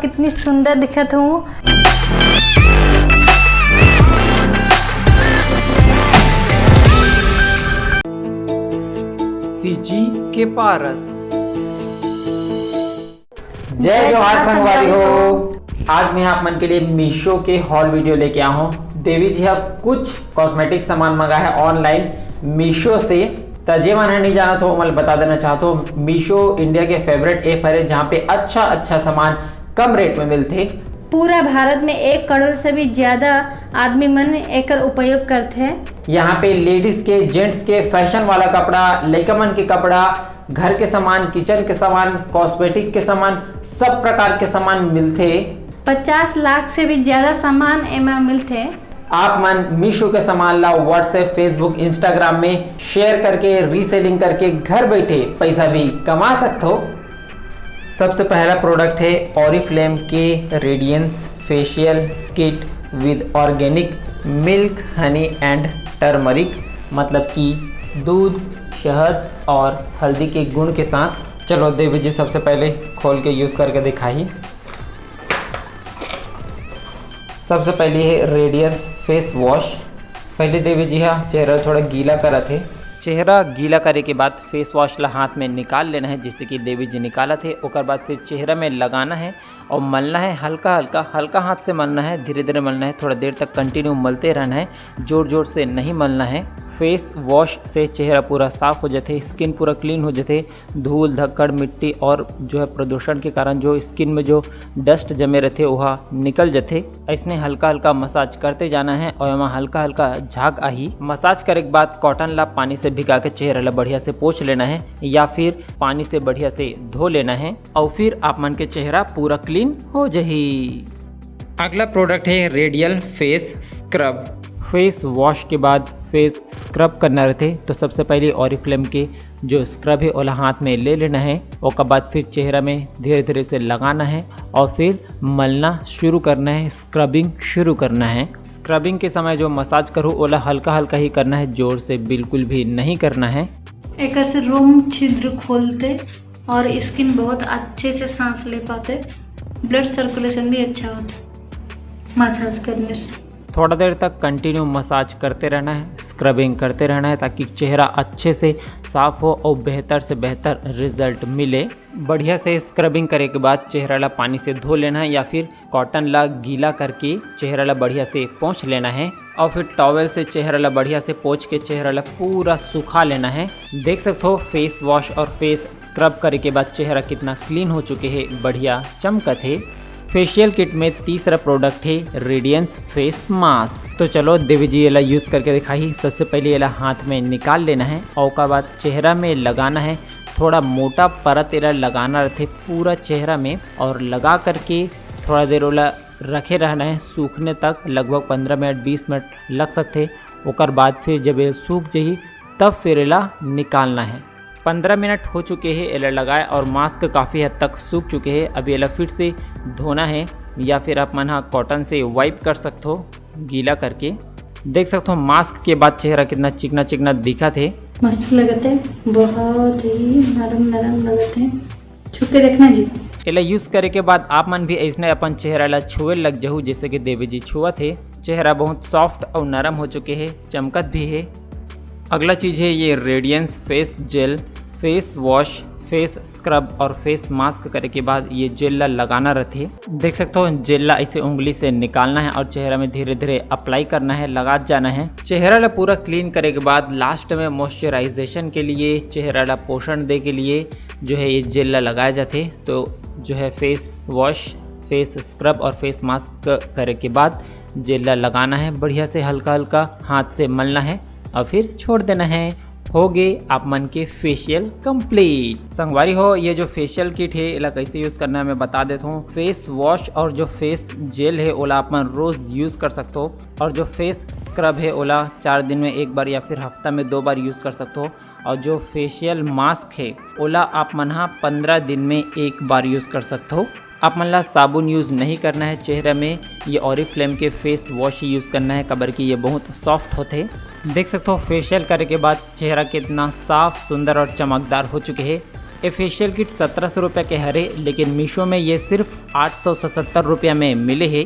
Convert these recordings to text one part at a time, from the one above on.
कितनी सुंदर दिखत हूँ। सीजी के पारस। जय जोहार संगवारी हो। आज मैं आप मन के लिए मीशो के हॉल वीडियो लेके आया हूँ। देवी जी कुछ कॉस्मेटिक सामान मंगा है ऑनलाइन मीशो से। तजे मन नहीं जाना तो मैं बता देना चाहता हूँ, मीशो इंडिया के फेवरेट ऐप है जहाँ पे अच्छा सामान कम रेट में मिलते। पूरा भारत में 1 करोड़ से भी ज्यादा आदमी मन एकर उपयोग करते हैं। यहाँ पे लेडीज के, जेंट्स के, फैशन वाला कपड़ा, लड़का मन के कपड़ा, घर के सामान, किचन के सामान, कॉस्मेटिक के सामान, सब प्रकार के सामान मिलते। 50 लाख से भी ज्यादा सामान एमा मिलते। आप मन मीशो के सामान ला व्हाट्सएप, फेसबुक, इंस्टाग्राम में शेयर करके, रीसेलिंग करके घर बैठे पैसा भी कमा सकते हो। सबसे पहला प्रोडक्ट है ऑरिफ्लेम के radiance facial kit with organic milk, honey and turmeric, मतलब कि दूध, शहद और हल्दी के गुण के साथ। चलो देवी जी सबसे पहले खोल के यूज़ करके दिखाई। सबसे पहले है रेडियंस फेस वॉश। पहले देवी जी चेहरा थोड़ा गीला करा थे। चेहरा गीला करे के बाद फेस वॉश ला हाथ में निकाल लेना है, जिससे कि देवी जी निकाला थे। उसके बाद फिर चेहरा में लगाना है और मलना है, हल्का हाथ से मलना है, धीरे धीरे मलना है, थोड़ा देर तक कंटिन्यू मलते रहना है, जोर से नहीं मलना है। फेस वॉश से चेहरा पूरा साफ हो जाते, स्किन पूरा क्लीन हो जाते। धूल धक्कड़ मिट्टी और जो है प्रदूषण के कारण जो स्किन में जो डस्ट जमे रहते वह निकल जाते। ऐसने हल्का मसाज करते जाना है और वहाँ हल्का झाग आही। मसाज करे के बाद कॉटन ला पानी से भिगा के चेहरा ला बढ़िया से पोंछ लेना है या फिर पानी से बढ़िया से धो लेना है और फिर आप मन के चेहरा पूरा क्लीन हो जाही। अगला प्रोडक्ट है radial face scrub. Face wash के बाद फेस स्क्रब करना रहते तो सबसे पहले ऑरिफ्लेम के जो स्क्रब है ओला हाथ में ले लेना है। उसके बाद फिर चेहरा में धीरे धीरे से लगाना है और फिर मलना शुरू करना है, स्क्रबिंग शुरू करना है। स्क्रबिंग के समय जो मसाज करूँ ओला हल्का ही करना है, जोर से बिल्कुल भी नहीं करना है। एक से रोम छिद्र खोलते और स्किन बहुत अच्छे से सांस ले पाते, ब्लड सर्कुलेशन भी अच्छा होता मसाज करने से। थोड़ा देर तक कंटिन्यू मसाज करते रहना है, स्क्रबिंग करते रहना है ताकि चेहरा अच्छे से साफ हो और बेहतर से बेहतर रिजल्ट मिले। बढ़िया से स्क्रबिंग करे के बाद चेहरा ला पानी से धो लेना है या फिर कॉटन ला गीला करके चेहरा ला बढ़िया से पोंछ लेना है और फिर टॉवेल से चेहरा ला बढ़िया से पोंछ के चेहरा ला पूरा सुखा लेना है। देख सकते हो फेस वॉश और फेस स्क्रब करे के बाद चेहरा कितना क्लीन हो चुके हैं, बढ़िया चमकत है। फेशियल किट में तीसरा प्रोडक्ट है रेडियंस फेस मास्क। तो चलो देवी जी ये यूज़ करके दिखाई। सबसे पहले ये हाथ में निकाल लेना है और उसके बाद चेहरा में लगाना है। थोड़ा मोटा परत लगाना रहते पूरा चेहरा में और लगा करके थोड़ा देर ओला रखे रहना है सूखने तक, लगभग 15 मिनट 20 मिनट लग सकते। उसके बाद फिर जब ये सूख जाए तब फिर इला निकालना है। 15 मिनट हो चुके हैं एला लगाए और मास्क काफ़ी हद तक सूख चुके हैं। अभी एला फिर से धोना है या फिर आप मन कॉटन से वाइप कर सकते हो गीला करके। देख सकते हो मास्क के बाद चेहरा कितना चिकना दिखा थे, मस्त लगते, बहुत ही नरम लगते। छू के देखना जी। एला यूज़ करे के बाद आप मन भी ऐसने अपन चेहरा ला छुए लग जाहू, जैसे कि देवी जी छुआ थे। चेहरा बहुत सॉफ्ट और नरम हो चुके हैं, चमकत भी है। अगला चीज़ है ये radiance face gel. Face wash, face scrub और फेस मास्क करे के बाद ये जेल ला लगाना रहती है। देख सकते हो जेल ला ऐसे उंगली से निकालना है और चेहरा में धीरे धीरे अप्लाई करना है, लगा जाना है। चेहरा ला पूरा क्लीन करे के बाद लास्ट में मॉइस्चराइजेशन के लिए, चेहरा ला पोषण दे के लिए जो है ये जेल ला लगाए जाते। तो जो है फेस वॉश, फेस स्क्रब और फेस मास्क करे के बाद जेल ला लगाना है, बढ़िया से हल्का हाथ से मलना है और फिर छोड़ देना है। हो गए आप मन के फेशियल कंप्लीट। संगवारी हो ये जो फेशियल किट है इला कैसे यूज़ करना है मैं बता देता हूँ। फेस वॉश और जो फेस जेल है ओला आप मन रोज़ यूज़ कर सकते हो और जो फेस स्क्रब है ओला 4 दिन में 1 बार या फिर हफ्ता में 2 बार यूज़ कर सकते हो और जो फेशियल मास्क है ओला आप मन 15 दिन में 1 बार यूज़ कर सकते हो। आप मन ला साबुन यूज़ नहीं करना है चेहरे में, ये ऑरिफ्लेम के फेस वॉश ही यूज़ करना है, कबर की ये बहुत सॉफ्ट होते। देख सकते हो फेशियल करने के बाद चेहरा कितना साफ, सुंदर और चमकदार हो चुके हैं। ये फेशियल किट 1700 रुपये के हरे, लेकिन मीशो में ये सिर्फ 877 रुपये में मिले है।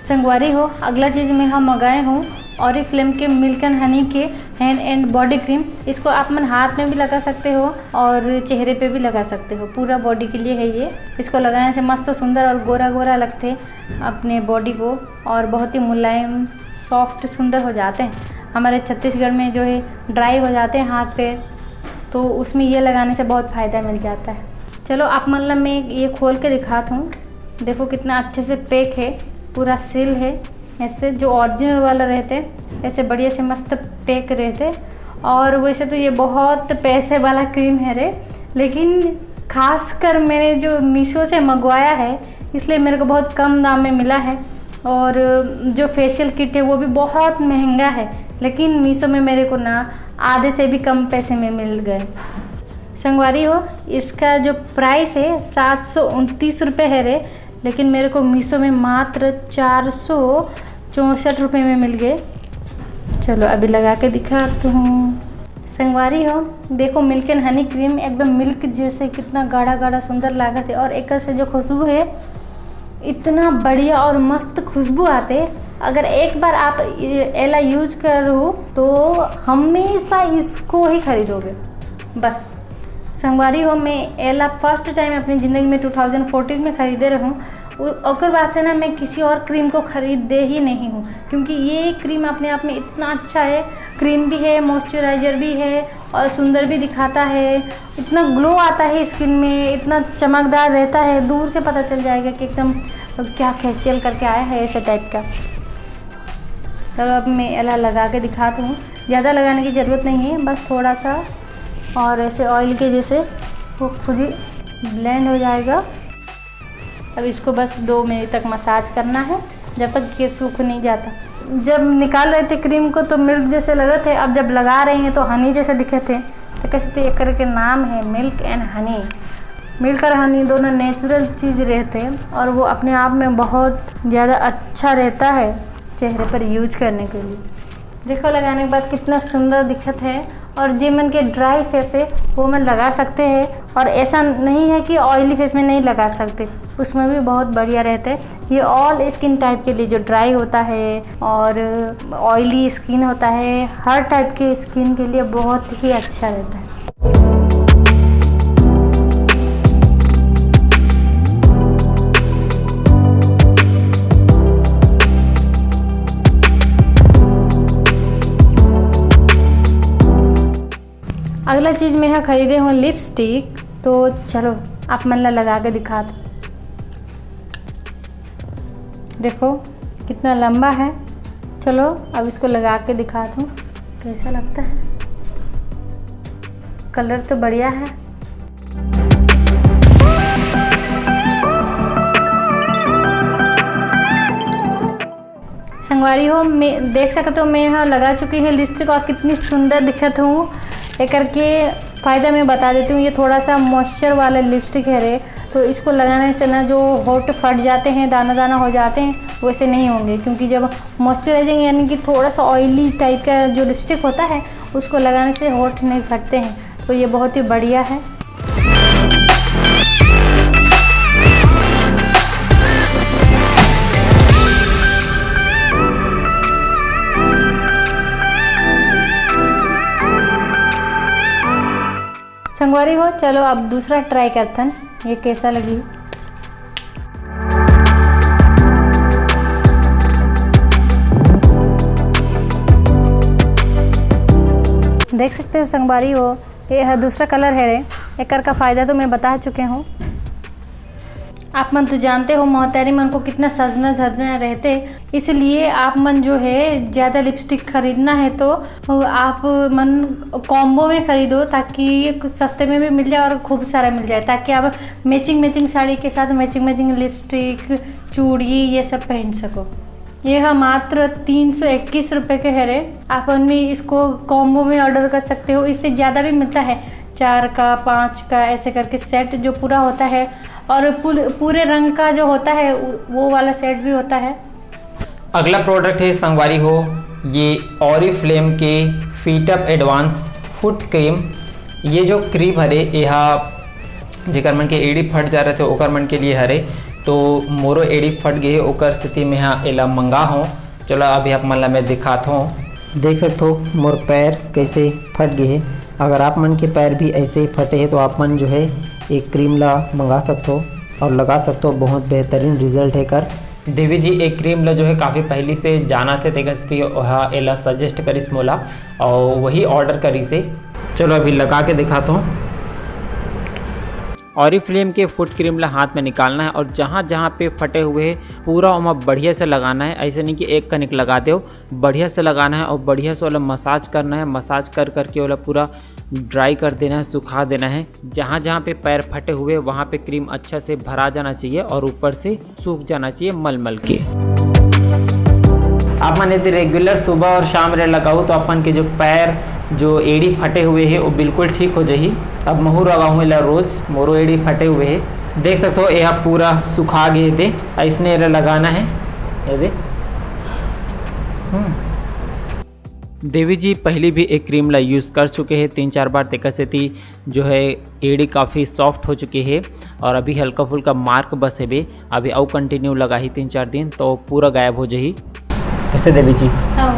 संगवारी हो, अगला चीज़ मैं हम मंगाए हूँ ऑरिफ्लेम के मिल्क एंड हनी के हैंड एंड बॉडी क्रीम। इसको आप मन हाथ में भी लगा सकते हो और चेहरे पे भी लगा सकते हो, पूरा बॉडी के लिए है ये। इसको लगाने से मस्त सुंदर और गोरा गोरा लगते अपने बॉडी को, और बहुत ही मुलायम सॉफ्ट सुंदर हो जाते हैं। हमारे छत्तीसगढ़ में जो है ड्राई हो जाते हैं हाथ पैर, तो उसमें ये लगाने से बहुत फ़ायदा मिल जाता है। चलो आप मतलब मैं ये खोल के दिखाता हूँ। देखो कितना अच्छे से पैक है, पूरा सील है। ऐसे जो ओरिजिनल वाला रहते ऐसे बढ़िया से मस्त पैक रहते। और वैसे तो ये बहुत पैसे वाला क्रीम है रे, लेकिन खासकर मैंने जो मीशो से मंगवाया है इसलिए मेरे को बहुत कम दाम में मिला है। और जो फेशियल किट है वो भी बहुत महंगा है, लेकिन मीशो में मेरे को ना आधे से भी कम पैसे में मिल गए। संगवारी हो, इसका जो प्राइस है 729 रुपये है रे, लेकिन मेरे को मीशो में मात्र 464 रुपये में मिल गए। चलो अभी लगा के दिखाती हूँ। संगवारी हो देखो, मिल्क एंड हनी क्रीम एकदम मिल्क जैसे कितना गाढ़ा गाढ़ा सुंदर लागत है, और एक से जो खुशबू है इतना बढ़िया और मस्त खुशबू आते। अगर एक बार आप एला यूज करो तो हमेशा इसको ही खरीदोगे बस। संगवारी हो, मैं एला फर्स्ट टाइम अपनी ज़िंदगी में 2014 में ख़रीदे रहूँ, और बाद से ना मैं किसी और क्रीम को ख़रीदे ही नहीं हूँ, क्योंकि ये क्रीम अपने आप में इतना अच्छा है। क्रीम भी है, मॉइस्चराइज़र भी है, और सुंदर भी दिखाता है। इतना ग्लो आता है स्किन में, इतना चमकदार रहता है, दूर से पता चल जाएगा कि एकदम क्या फेशियल करके आया है ऐसे टाइप का। चलो अब मैं एला लगा के दिखाती हूँ। ज़्यादा लगाने की ज़रूरत नहीं है, बस थोड़ा सा, और ऐसे ऑयल के जैसे वो खुद ही ब्लेंड हो जाएगा। अब इसको बस 2 मिनट तक मसाज करना है, जब तक ये सूख नहीं जाता। जब निकाल रहे थे क्रीम को तो मिल्क जैसे लगे थे, अब जब लगा रहे हैं तो हनी जैसे दिखे थे। तो कैसे थे, एक करके नाम है मिल्क एंड हनी। मिल्क और हनी दोनों नेचुरल चीज़ रहते हैं, और वो अपने आप में बहुत ज़्यादा अच्छा रहता है चेहरे पर यूज करने के लिए। देखो लगाने के बाद कितना सुंदर दिखत है, और जो मन के ड्राई फेस है वो मन लगा सकते हैं, और ऐसा नहीं है कि ऑयली फेस में नहीं लगा सकते, उसमें भी बहुत बढ़िया रहते हैं। ये ऑल स्किन टाइप के लिए, जो ड्राई होता है और ऑयली स्किन होता है, हर टाइप के स्किन के लिए बहुत ही अच्छा रहता है। अगला चीज़ मैं यहाँ ख़रीदे हूँ लिपस्टिक, तो चलो आप मन लगा के दिखा दो। देखो कितना लंबा है। चलो अब इसको लगा के दिखा दूँ कैसा लगता है। कलर तो बढ़िया है। संगवारी हो, मैं देख सकते हो मैं यहाँ लगा चुकी हूँ लिपस्टिक, और कितनी सुंदर दिखत हूँ। एक करके फ़ायदा मैं बता देती हूँ। ये थोड़ा सा मॉइस्चर वाला लिपस्टिक है रे, तो इसको लगाने से ना जो होंठ फट जाते हैं, दाना दाना हो जाते हैं, वैसे नहीं होंगे, क्योंकि जब मॉइस्चराइजिंग यानी कि थोड़ा सा ऑयली टाइप का जो लिपस्टिक होता है उसको लगाने से होंठ नहीं फटते हैं। तो ये बहुत ही बढ़िया है। संगवारी हो, चलो अब दूसरा ट्राई करते हैं, ये कैसा लगी। देख सकते हो संगवारी हो, ये दूसरा कलर है रे। एक का फ़ायदा तो मैं बता चुके हूँ। आप मन तो जानते हो मोहतारी मन को कितना सजना धजना रहते, इसलिए आप मन जो है ज़्यादा लिपस्टिक खरीदना है तो आप मन कॉम्बो में ख़रीदो, ताकि सस्ते में भी मिल जाए और खूब सारा मिल जाए, ताकि आप मैचिंग साड़ी के साथ मैचिंग लिपस्टिक, चूड़ी ये सब पहन सको। ये है मात्र 321 रुपये के है रे। आप में इसको कॉम्बो में ऑर्डर कर सकते हो, इससे ज़्यादा भी मिलता है, 4 का 5 का ऐसे करके सेट जो पूरा होता है, और पूरे रंग का जो होता है वो वाला सेट भी होता है। अगला प्रोडक्ट है संगवारी हो, ये ऑरिफ्लेम के feet up advance foot cream. ये जो क्रीम है यह जेकर मन के एड़ी फट जा रहे थे ओकर मन के लिए हरे। तो मोरो एड़ी फट गई है, ओकर स्थिति में हाँ एला मंगा हूँ। चलो अभी आप मन ला मैं दिखाता हूँ। देख सकते हो मोर पैर कैसे फट गए है। अगर आप मन के पैर भी ऐसे ही फटे हैं तो आप मन जो है एक क्रीम ला मंगा सकते हो और लगा सकते हो, बहुत बेहतरीन रिजल्ट है कर। देवी जी एक क्रीम ला जो है काफ़ी पहले से जाना थे तेकर एला सजेस्ट करिस मोला और वही ऑर्डर करी से। चलो अभी लगा के दिखाता हूँ। ऑरिफ्लेम के फुट क्रीम ला हाथ में निकालना है और जहाँ जहाँ पे फटे हुए हैं पूरा वहाँ बढ़िया से लगाना है। ऐसे नहीं कि एक कनिक लगा दो, बढ़िया से लगाना है और बढ़िया से वाला मसाज करना है। मसाज कर करके वाला पूरा ड्राई कर देना है, सुखा देना है। जहाँ जहाँ पे पैर फटे हुए वहाँ पे क्रीम अच्छा से भरा जाना चाहिए और ऊपर से सूख जाना चाहिए मल मल के। आप मन यदि रेगुलर सुबह और शाम रे लगाओ तो अपन के जो पैर जो एड़ी फटे हुए हैं वो बिल्कुल ठीक हो जाही। अब महू लगाऊँ ला रोज़, मोरो एड़ी फटे हुए है। देख सकते हो यह पूरा सुखा गए थे, ऐसने लगाना है ये दे। देवी जी पहले भी एक क्रीम ला यूज़ कर चुके हैं 3-4 बार, तेकर से थी जो है एड़ी काफ़ी सॉफ्ट हो चुकी है और अभी हल्का फुल्का मार्क बस है बे। अभी और कंटिन्यू लगा ही 3-4 दिन तो पूरा गायब हो जाही। कैसे देवी जी? हाँ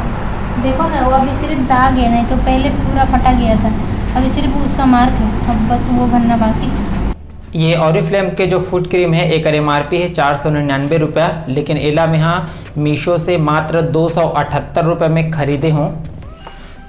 देखो ना, वो अभी सिर्फ दाग है, नहीं तो पहले पूरा फटा गया था। अभी सिर्फ उसका मार्क है, अब बस वो भरना बाकी है। ये ऑरिफ्लेम के जो फुट क्रीम है एक MRP है 499 रुपया, लेकिन एला में हाँ मीशो से मात्र 278 रुपये में खरीदे हों।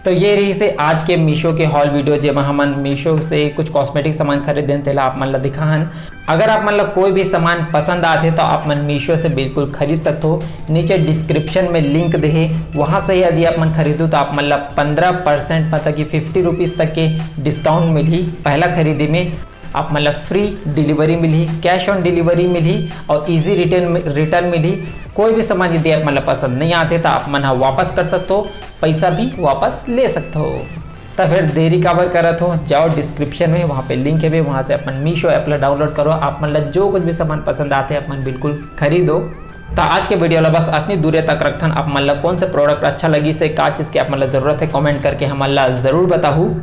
तो ये रही से आज के मीशो के हॉल वीडियो, जेमा हमन मीशो से कुछ कॉस्मेटिक सामान खरीदे तेला आप मन ला दिखाहन। अगर आप मन ला कोई भी सामान पसंद आते तो आप मन मीशो से बिल्कुल खरीद सकते हो। नीचे डिस्क्रिप्शन में लिंक दे, वहाँ से यदि आप मन खरीदो तो आप मन ला 15% मतलब कि 50 रुपीज़ तक के डिस्काउंट मिली। पहला खरीदी में आप मतलब फ्री डिलीवरी मिली, कैश ऑन डिलीवरी मिली और इजी रिटर्न मिली। कोई भी सामान यदि आप मतलब पसंद नहीं आते तो आप मन वापस कर सकते हो, पैसा भी वापस ले सकते हो। तो फिर देरी काबर करत हो, जाओ डिस्क्रिप्शन में, वहाँ पे लिंक है, वहाँ से अपन मीशो ऐप ला डाउनलोड करो। आप मतलब जो कुछ भी सामान पसंद आते हैं अपन बिल्कुल खरीदो। तो आज के वीडियो ला बस इतनी दूर तक रखथन। आप मन ला कौन से प्रोडक्ट अच्छा लगी से का चीज़ की आप मतलब ज़रूरत है कमेंट करके हम ला ज़रूर बताहू।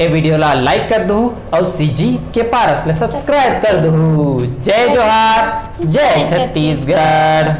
ये वीडियो ला लाइक कर दो और CG के पारस ले सब्सक्राइब कर दो। जय जोहार, जय छत्तीसगढ़।